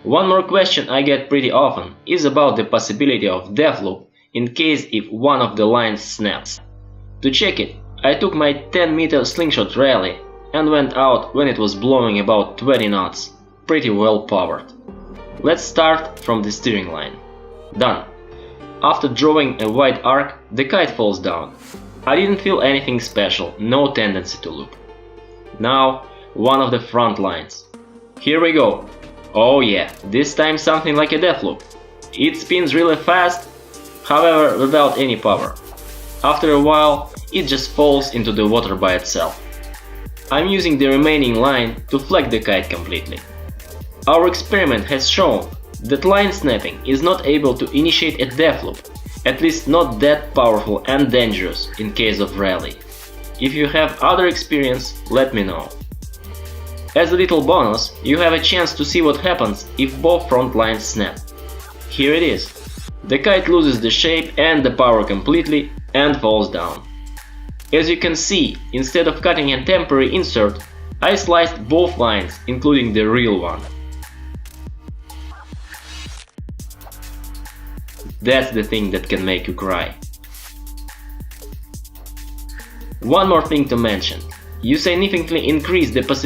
One more question I get pretty often is about the possibility of death loop in case if one of the lines snaps. To check it, I took my 10-meter slingshot rally and went out when it was blowing about 20 knots, pretty well powered. Let's start from the steering line. Done. After drawing a wide arc, the kite falls down. I didn't feel anything special, no tendency to loop. Now, one of the front lines. Here we go. Oh yeah, this time something like a death loop. It spins really fast, however without any power. After a while, it just falls into the water by itself. I'm using the remaining line to flag the kite completely. Our experiment has shown that line snapping is not able to initiate a death loop, at least not that powerful and dangerous in case of rally. If you have other experience, let me know. As a little bonus, you have a chance to see what happens if both front lines snap. Here it is. The kite loses the shape and the power completely and falls down. As you can see, instead of cutting a temporary insert, I sliced both lines, including the real one. That's the thing that can make you cry. One more thing to mention. You significantly increase the possibility